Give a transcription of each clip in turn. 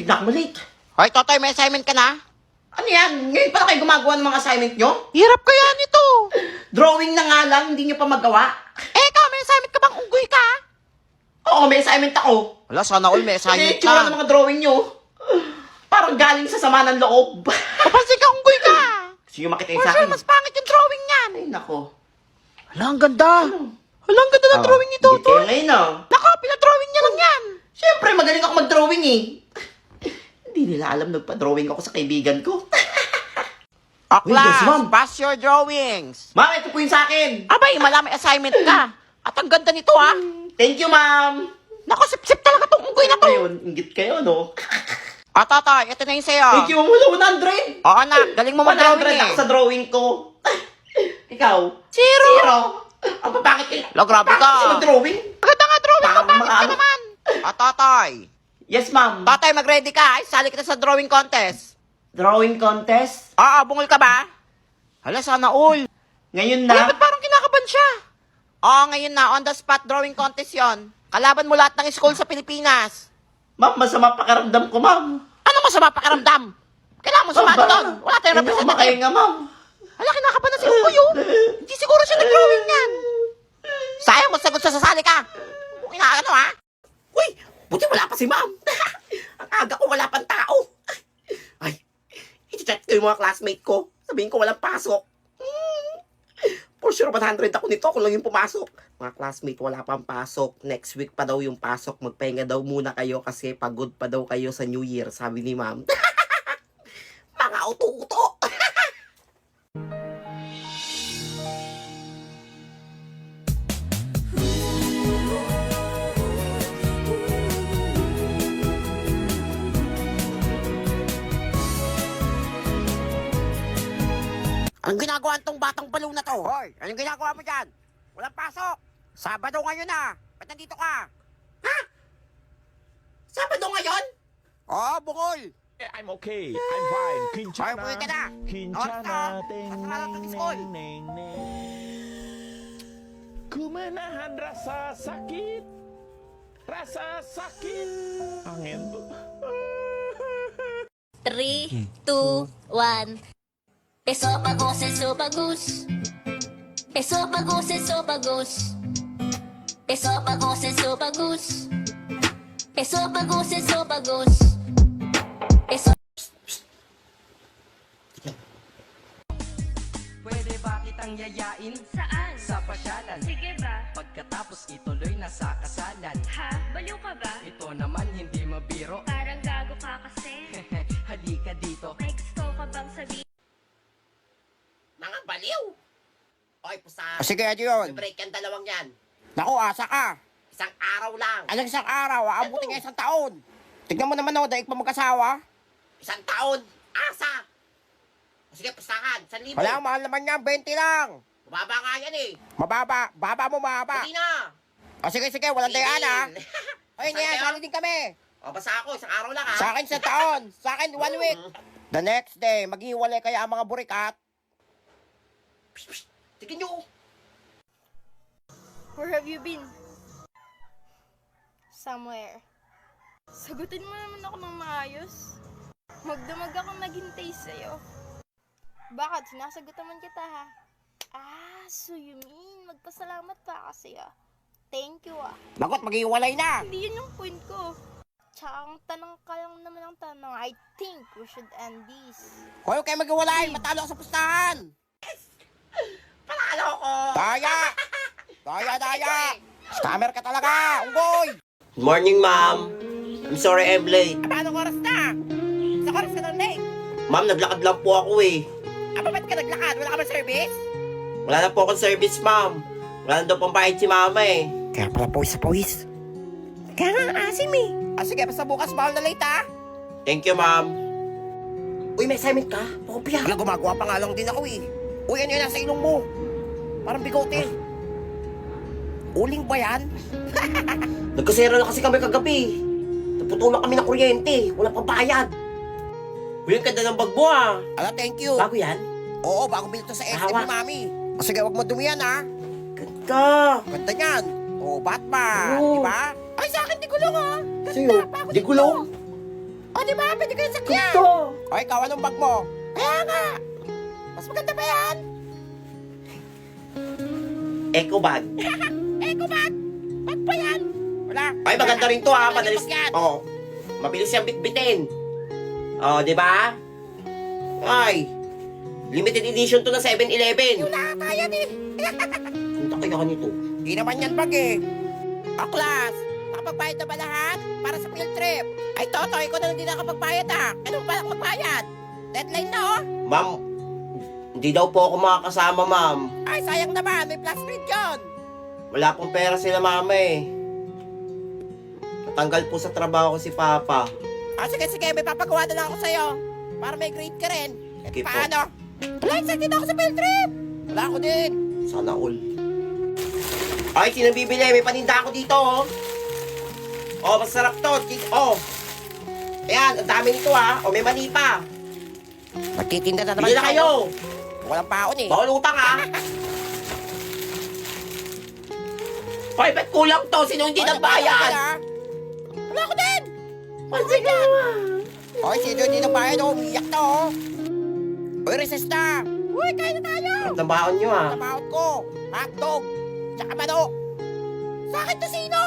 na ako late. Hoy, Totoy, may assignment ka na? Ano yan? Ngayon pa kayo gumagawa ng mga assignment nyo? Hirap kaya nito. Drawing na nga lang, hindi nyo pa magawa. Ikaw, may assignment ka bang unggoy ka? Oo, may assignment ako. Wala, sana all may assignment Tsura ka. ng mga drawing nyo. Parang galing sa sama ng loob. Papansin ka, unggoy ka. Sige, makita For yun sa sure, akin. mas pangit yung drawing niyan. Ay, nako. Hala, ang ganda. Hala, ang ganda ng drawing ni Hindi Totoy. kayo ngayon, ah. Nako, pinadrawing niya lang yan. Siyempre, magaling ako mag-drawing eh. Hindi nila alam nagpa-drawing ako sa kaibigan ko. O, Uy, yes, ma'am. class, pass your drawings. Ma'am, ito po yung sa akin. Abay, may assignment ka. At ang ganda nito, ha? Thank you, ma'am. Nako, sip-sip talaga tong unggoy na to. Ayun, ingit kayo, no? O, Totoy, ito na yung sa'yo. Thank you, ma'am. Wala 100. Oo, anak, galing mo mag-drawing 100 eh. ako sa drawing ko. Ikaw? Zero. Zero. Ang papakit kayo. Lo, grabe ka. Sa mag-drawing? Maganda nga drawing mo, Parang bakit mga ka ano. naman? O, Totoy. Yes, ma'am. Totoy, mag-ready ka. Ay, sali kita sa drawing contest. Drawing contest? Oo, bungol ka ba? Hala, sana all. Ngayon Ay, na. ba't parang kinakaban siya? Oo, ngayon na, on the spot drawing contest yon. Kalaban mo lahat ng school sa Pilipinas. Ma'am, masama pakiramdam ko, ma'am. Ano masama pakiramdam? Kailangan mo sumali doon. Wala tayong Hindi ako representative. makahinga, ma'am. Hala, kinakaban na si Ukoy, oh. Hindi siguro siya nag-drawing yan. Sayang, masagot sa sasali ka. Kung ano, ha? Uy, buti wala pa si ma'am. Ang aga ko, wala pang tao. Ay, i-chat ko yung mga classmate ko. Sabihin ko walang pasok. For sure, 100 ako nito. Ako lang yung pumasok. Mga classmate, wala pang pasok. Next week pa daw yung pasok. Magpahinga daw muna kayo kasi pagod pa daw kayo sa New Year, sabi ni ma'am. Mga uto-uto. Anong ginagawa nitong batang baliw na to? Hoy, anong ginagawa mo dyan? Walang pasok. Sabado ngayon na. Ba't nandito ka? Sabado ngayon? Oo, bungol. I'm okay. I'm fine. Hoy, Kinchana. buhay ka na. Kinchana. Ting, Pasok na lang ning, ng school. ning, ning, ning. Kumenahan rasa sakit. Rasa sakit. Angin. 3, 2, 1. Esophagus, esophagus. Esophagus, esophagus. Esophagus, esophagus. Esophagus, esophagus. Pwede ba kitang yayain? Saan? Sa pasyalan. Sige ba? Pagkatapos ituloy na sa kasalan. Ha? Baliw ka ba? Ito naman hindi mabiro. Parang gago ka kasi. Halika dito. May gusto ka bang sabihin? Mga baliw. Oy, pusa. Sige, ano yun? Break ang dalawang yan. Naku, asa ka. Isang araw lang. Anong isang araw? Aabutin nga isang taon. Tignan mo naman ako, daig pa magkasawa. Isang taon. Asa. Sige, pustahan. 1,000. Wala, mahal naman niya, 20 lang. Mababa nga yan eh. Mababa, baba mo mababa. Hindi na. O sige, sige, walang dayaan ha. Ay, Saan ngayon, kayo? sali din kami. O, basta ako. Isang araw lang ha. Sa akin sa taon, sa akin 1 week. The next day, maghiwalay kaya ang mga burikat. Tignan nyo. Where have you been? Somewhere. Sagutin mo naman ako ng maayos. Magdamag akong naghintay sa'yo. Bakit? Sinasagot naman kita ha? So you mean, magpasalamat pa kasi Thank you Lagot, maghiwalay na. Hindi yun yung point ko. Tsaka ang tanong ka lang naman ang tanong, I think we should end this. Kung kayo maghiwalay, matalo ako sa pustahan. Panalo ko. Daya! Daya, daya! Scammer ka talaga, unggoy! Good morning, ma'am. I'm sorry I'm late. Paano oras na? Sa oras ka na late. Ma'am, naglakad lang po ako eh. Ba't ka naglakad? Wala ka ba service? Wala na po akong service, ma'am. Wala na daw pang bayad si mama eh. Kaya pala pawis sa pawis. Kaya nga asim eh. Sige, basta bukas bawal na late ha. Thank you, ma'am. Uy, may assignment ka? Kopya. Wala, gumagawa pa nga lang din ako eh. Uy, ano yun nasa ilong mo? Parang bigote. Uling ba yan? Nagkasera na kasi kami kagabi. Naputulan kami ng kuryente. Wala pa bayad. Uy, ang ganda ng bag mo ah. Ala, thank you. Bago yan? Oo, bago bilito sa SM Hawak. ni Mami. Sige, wag mo dumiyan ha. Ganda. Ganda yan. Oo, Batman. Oo. Di ba? Ay, sa akin, di gulong ha. Sa'yo, di gulong. O, di ba? Pwede kayo sakyan. Gusto! O, ikaw, anong bag mo? Kaya nga. Mas maganda ba yan? Eco bag. Eco bag. Bag pa yan. Wala. Ay, maganda rin to ha. Madalis. Madalis. Oo. Mabilis siyang bitbitin. Oh, di ba? Ay. Limited edition to na 7-Eleven. Wala kaya din. Punta kaya ka nito. Di naman yan bag eh. O, class. Nakapagbayad na ba lahat? Para sa field trip. Ay, Totoy, ko na lang din nakapagbayad ha. Ano ba lang magbayad? Deadline na oh. Ma'am, hindi daw po ako makakasama, ma'am. Ay, sayang naman. May plus grade yun. Wala pong pera sila, mama eh. Natanggal po sa trabaho ko si Papa. Ah, sige, sige. May papagawa na lang ako sa'yo. Para may grade ka rin. Eh, Sige po. paano? Wala, excited ako sa field trip. Wala ako din. Sana all. Ay, sino bibili? May paninda ako dito, oh. Oh, masarap to. Oh. Ayan, ang dami nito, ha. Oh, may mani pa. Magtitinda na naman Bili na kayo. Walang paon eh. Bawal utang, ha. Ay, ba't kulang to? Sino hindi nagbayad? Wala ko din. Pansin ka. Oy, sino hindi nagbayad oh? Umiyak na oh. Uy, recess na. Uy, kain na tayo. Ang baon nyo, ha. Tamahot ko. Hotdog. Tsaka manok. Sa akin to sino?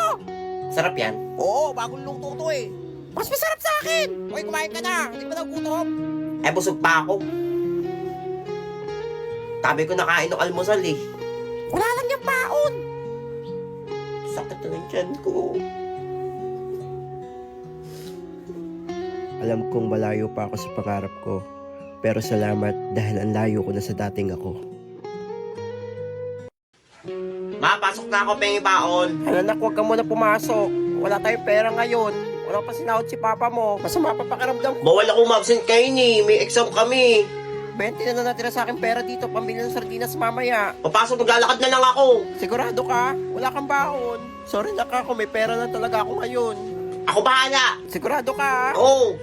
Sarap yan. Oo, bagong luto to eh. Mas masarap sa akin. Uy, kumain ka na. Hindi ba nagutom? Eh, busog pa ako. Tabi ko nakain ng almusal, eh. Wala lang yung paon. Sakit na ng tiyan ko. Alam kong malayo pa ako sa pangarap ko, pero salamat dahil ang layo ko na sa dating ako. Ma, pasok na ako, pengi baon. Ano anak, huwag ka muna pumasok. Wala tayong pera ngayon. Wala pa sinahod si papa mo. Masama pa pakiramdam ko. Bawal ako ma-absent kayo ni. May exam kami. 20 na natira sa akin pera dito. Pambili ng sardinas mamaya. Papasok, maglalakad na lang ako. Sigurado ka? Wala kang baon. Sorry na ako, may pera na talaga ako ngayon. Ako bahala. Sigurado ka? Oo.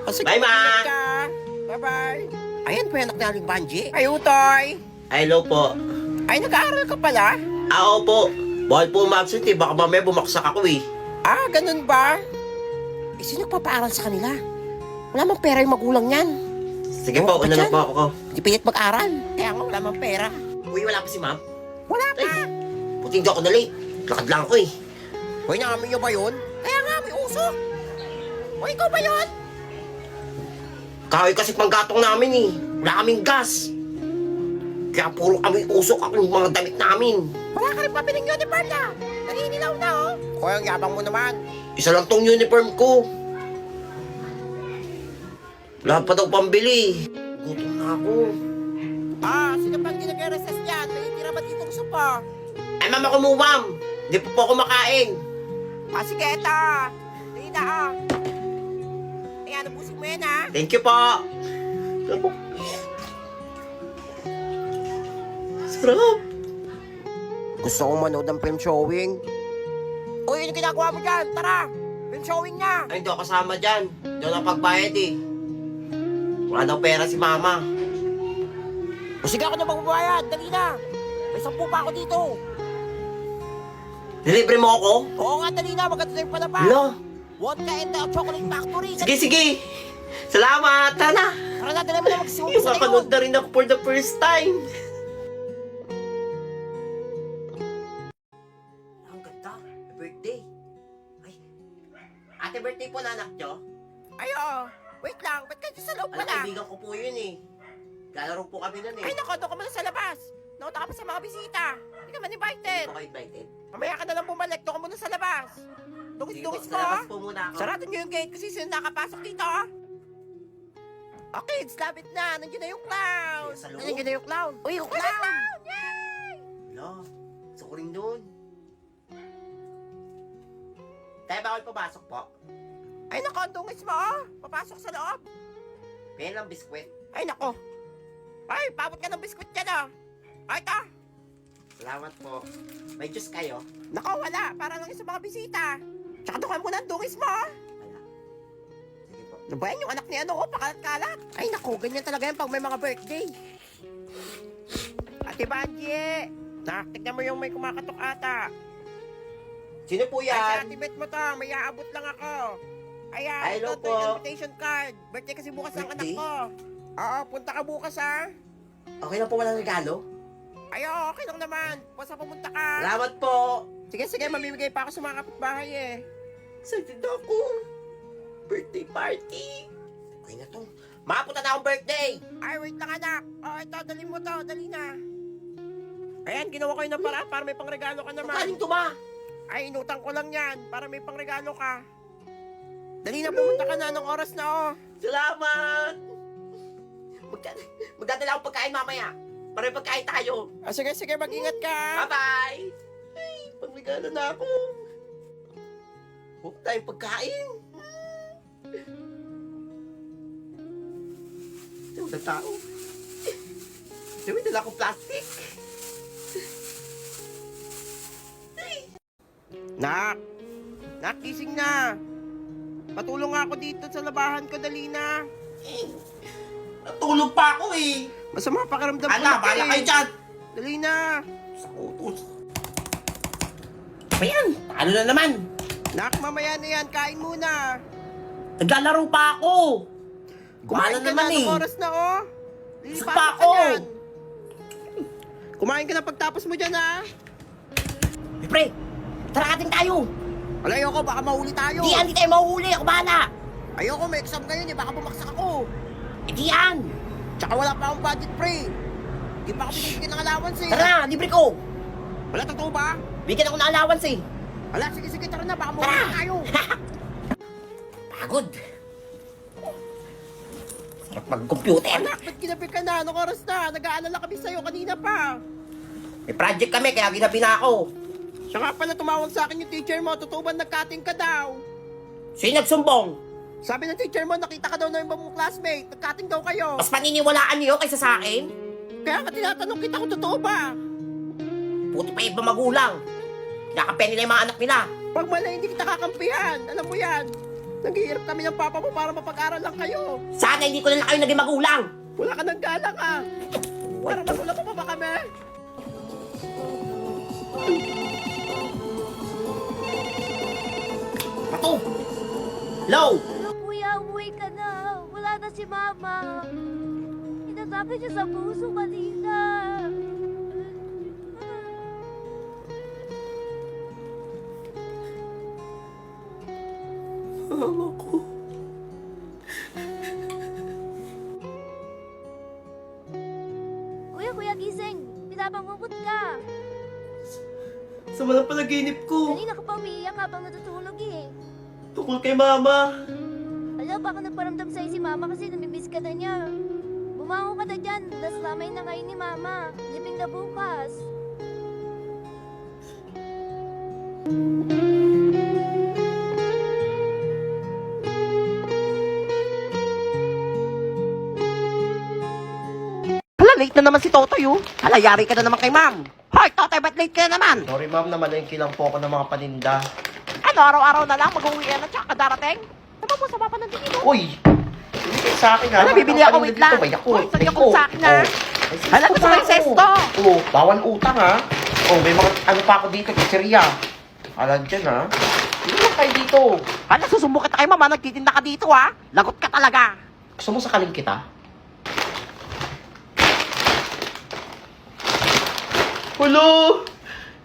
O, sige, Bye, Ma. mag-ingat ka. Bye-bye. Ayan po yung anak ni Aling Banji. Ay, Utoy. Hello po. Ay, nag-aaral ka pala? Oo po. Bawal po ma-absent eh. Baka mamaya bumaksak ako eh. Ah, ganun ba? Eh, sino nagpapaaral sa kanila? Wala mang pera yung magulang niyan. Sige po, Oo, una na dyan. po ako. Hindi pilit mag-aral. Kaya nga wala mang pera. Uy, wala pa si ma'am. Wala pa. Buti hindi ako na late. Lakad lang ako eh. Hoy, namin niyo ba yun? Kaya nga, may usok. O, ikaw ba yun? Kahoy kasi panggatong namin eh. Wala kaming gas. Kaya puro kami usok ang mga damit namin. Wala ka rin pabiling uniform na. Naninilaw na, oh. Hoy, ang yabang mo naman. Isa lang tong uniform ko. Wala pa daw pambili. Gutom na ako. Ah, sino pang di nag-recess dyan? May tira ba ditong sopa? Ay, mama ko mo, ma'am. Hindi po ako makain. Ah, sige, eta. Dali na, ah. Ayan, nabusin mo yan, ah. Thank you po. Sarap. Gusto kong manood ng film showing. Uy, ano ginagawa mo dyan? Tara! Film showing na! Ay, hindi ako kasama dyan. Hindi ako napagbayad eh. Wala daw pera si mama. O sige ako na magbabayad, dali na! May 10 pa ako dito! Delivery mo ako? Oo nga, dali na, magkatuloy pa na pa! Hala. Vodka and the Chocolate Factory! Sige, sige. Salamat. Tara na. Tara na, dali mo na magsimumpis sa Makakanood likod! na rin ako for the first time. Ang ganda. Birthday. Ay. Ate, birthday po na anak nyo? Ay, oo! Wait lang, ba't kayo sa loob Alam, pala? kaibigan ko po yun eh. Lalaro po kami nun eh. Ay, naku, doon ka muna sa labas! Nauta ka pa sa mga bisita! Hindi ka man invited! Ako invited. Mamaya ka na lang bumalik, doon ka muna sa labas! Dungis-dungis Sige po, ko, sa ah! labas po muna ako. Sarado niyo yung gate kasi sino nakapasok dito, ah! Okay, it's labit na! Nandiyan na yung clown! Sa loob? Nandiyan na yung clown! Uy, yung clown! Yay! Hala. Gusto ko rin dun. Tayo bawal pumasok po. Ay, naku, ang dungis mo, oh! Papasok sa loob! Pehen lang biskwit. Ay, naku! Ay, pabot ka ng biskuit dyan, ah! Ay, ito! Salamat po. May juice kayo? Naku, wala! Para lang yung sa mga bisita! Tsaka doon ka muna ang dungis mo, ah! Wala. Sige po. Ano ba yan? Yung anak ni ano, oh, pakalat-kalat. Ay, naku, ganyan talaga yan pag may mga birthday. Ate Banji, tignan mo yung may kumakatok ata. Sino po Ay, si yan? Ate Bet mo to, may aabot lang ako. Ayan, Hello ito po. yung invitation card. Birthday kasi bukas ang anak Birthday? ko. Oo, punta ka bukas ha. Okay lang po, walang regalo? Ay, okay lang naman. Basta pumunta ka. Salamat po. Sige, mamimigay pa ako sa mga kapitbahay eh. Excited ako. Birthday party. Okay na to. Makapunta na akong birthday. Ay, wait lang anak. Oh, ito, dali mo to. Dali na. Ayan, ginawa ko yun ng paraan para may pangregalo ka naman. Kaling to ma. Ay, inutang ko lang yan para may pangregalo ka. Dali na, pumunta ka na ng oras na oh. Salamat. Magdadala akong pagkain mamaya. Para may pagkain tayo. Ah, sige, mag-ingat ka. Bye-bye. Ay, pagregalo na ako. Huwag tayong pagkain. Ito, walang tao. Ito, may dala akong plastic. Nak, gising na. Patulong nga ako dito sa labahan ko, dali na. Natulog pa ako eh. Masama pakiramdam ko Ala, na bahala kayo dyan. Dali na. Sa utos. Apa yan? Ano na naman? Nak, mamaya na yan, kain muna. Naglalaro pa ako. Kumain Kumala ka naman na, eh. anong oras na oh. Gusto Lilipasok pa ka ako. dyan. Kumain ka na pagtapos mo dyan ha. Pre, tara ating tayo. Wala, ayoko, baka mahuli tayo. Hindi tayo mahuhuli. Ako bahala. Ayoko, may exam ngayon eh, baka bumaksak ako. Hindi yan. Tsaka wala pa akong budget pre. Di pa ako binibigyan ng allowance eh. Tara na, libre ko. Wala, totoo ba? Bigyan ako ng allowance eh. Wala, sige, tara na, baka mahuli tayo. Pagod. Sarap mag-computer. Anak, ba't ginabi ka na? Anong oras na? Nag-aalala kami sa'yo kanina pa. May project kami, kaya ginabi na ako. Siya nga pala tumawag sa akin yung teacher mo, totoo ba nag-cutting ka daw? Sino nagsumbong? Sabi ng teacher mo, nakita ka daw na yung mong classmate, nag-cutting daw kayo. Mas paniniwalaan niyo kaysa sa akin? Kaya ka tinatanong kita kung totoo ba? Puti pa iba magulang. Nakapen nila yung mga anak nila. Pag mali, hindi kita kakampihan. Alam mo yan. Naghihirap kami ng papa mo para mapag-aral lang kayo. Sana hindi ko na lang kayo naging magulang. Wala ka ng galang ah. Para magulang mo pa ba kami? Pato! Low! Ano kuya, umuwi ka na. Wala na si mama. Sinasabi niya sa puso kanina. Mama ko. Kuya, gising. Pinapangungot ka. Sama ng panaginip ko. Kanina ka pa umiiyak habang natutulog eh. Tukol kay mama. Alam, baka nagparamdam sa'yo si mama kasi namimiss ka na niya. Bumango ka na dyan. Last lamay na ngayon ni mama. Liping na bukas. Hala, late na naman si Totoy, oh. Hala, yari ka na naman kay ma'am. Hoy, Totoy, ba't late ka na naman? Sorry ma'am, namalengke lang po ako ng mga paninda. Ano, araw-araw na lang, mag-uwi ka na, tsaka darating? Sama mo, sama pa ng tingin, oh. Uy! Bibigay sa akin ha. Hala, bibili ako, wait lang. May Uy, sa Yakult sa akin, ha? Hala, gusto mo yung sesto? Oo, bawal utang ha. Oh, may mga ano pa ako dito, pizzeria. Alam dyan ha. Hindi lang kayo dito. Hala, susumbo kita kay mama, nagtitinda ka dito, ha? Lagot ka talaga. Gusto mo sakaling kita? Hulo!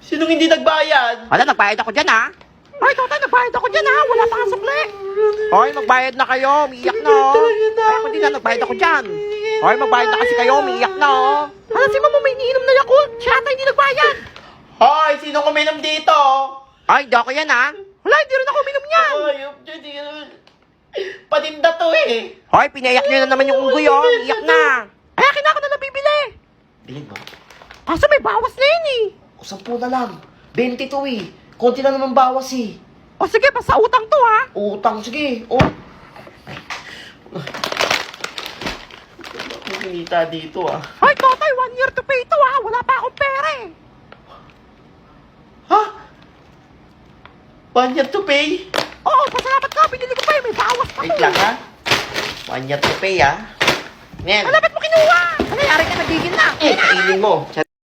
Sinong hindi nagbayad? Hala, nagbayad ako dyan, ha? Hoy, Totoy, nagbayad ako dyan, ha? Wala pa kang sukli. Hoy, magbayad na kayo, umiiyak na, oh. Ay, ako din na, nagbayad ako dyan. Hoy, magbayad na kasi kayo, umiiyak na, oh. Hala, si mama may iniinom na Yakult. Siya ata hindi nagbayad. Hoy! Sino kuminom dito? Ay, di ako yan, ha? Wala, hindi rin ako uminom yan. Ayop dyan, di paninda to eh. Hoy, pinayak nyo na naman yung unggoy, oh. Umiiyak na. Ay, akin na ako na nabibili. Bilhin mo. Kaso may bawas na yun, eh. O, 10 na lang. 20 to eh. Konti na naman bawas eh. O sige, basta utang to, ha? Utang, sige. O. Kumita dito ah. Hoy, Totoy, 1 year to pay to, ha? Wala pa akong pera, eh. Ha? 1 year to pay? Oo, pasalamat ka. Binili ko pa, eh. May bawas pa. Wait lang ha. 1 year to pay ah. Ngayon. Hala, ba't mo kinuha? Nangyayari ka, nagigil na. Kainin mo.